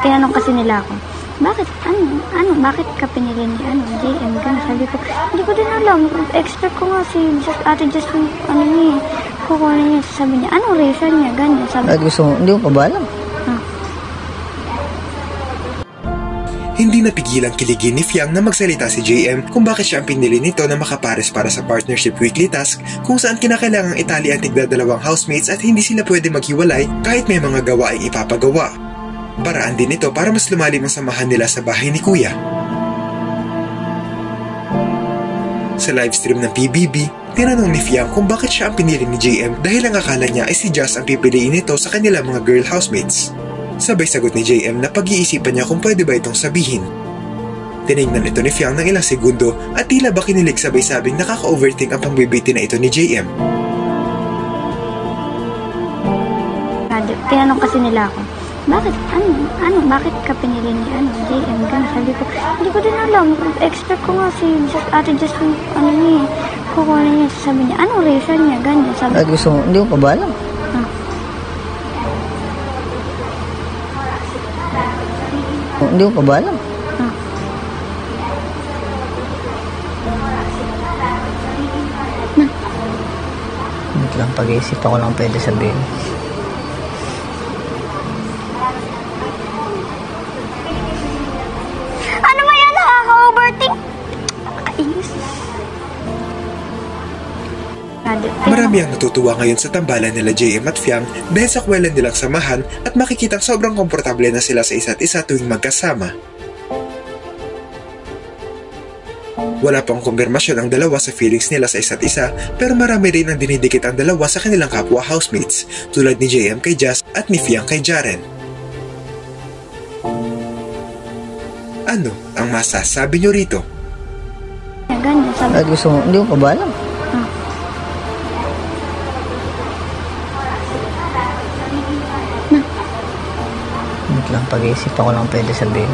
tinanong kasi nila ako, bakit, bakit ka pinili ni, JM, gano'n. Sabi ko, hindi ko din alam. Expect ko nga si Ate Justin, kukunin niya. Sabi niya, anong reason niya, gano'n. Sabi At gusto mo, hindi mo pa ba alam? Hindi napigilang kiligin ni Fiang na magsalita si JM kung bakit siya ang pinili nito na makapares para sa partnership weekly task kung saan kinakailangang itali ang tigda-dalawang housemates at hindi sila pwede maghiwalay kahit may mga gawaing ipapagawa. Paraan din ito para mas lumalim ang samahan nila sa bahay ni Kuya. Sa livestream ng PBB, tinanong ni Fiang kung bakit siya ang pinili ni JM dahil ang akala niya ay si Jazz ang pipiliin nito sa kanilang mga girl housemates. Sabay sagot ni JM na pag-iisipan niya kung pwede ba itong sabihin. Tinignan ito ni Fiang ng ilang segundo at tila ba kinilig sabay sabing nakaka-overthink ang pambibiti na ito ni JM. Tinanong kasi nila ako, bakit, bakit ka pinili ni, JM, gano'n. Sabi ko, hindi ko din alam. Expect ko nga si Ate Justin, kukunin niya. Sabi niya, anong reason niya, gano'n. Sabi At gusto mo, hindi mo pa ba alam? Hindi mo pa ba alam? Wait lang, pag-iisip ako lang pwede sabihin. ano ba yan, nakaka-overthink? Nakakainis. Marami ang natutuwa ngayon sa tambalan nila JM at Fiang dahil sa kwelan nilang samahan at makikitang sobrang komportable na sila sa isa't isa tuwing magkasama. Wala pang kumpirmasyon ang dalawa sa feelings nila sa isa't isa pero marami rin ang dinidikit ang dalawa sa kanilang kapwa housemates tulad ni JM kay Jazz at ni Fiang kay Jaren. Ano ang masasabi nyo rito? At gusto mo, hindi mo pa ba alam? Wait lang, pag-iisip ako lang pwede sabihin.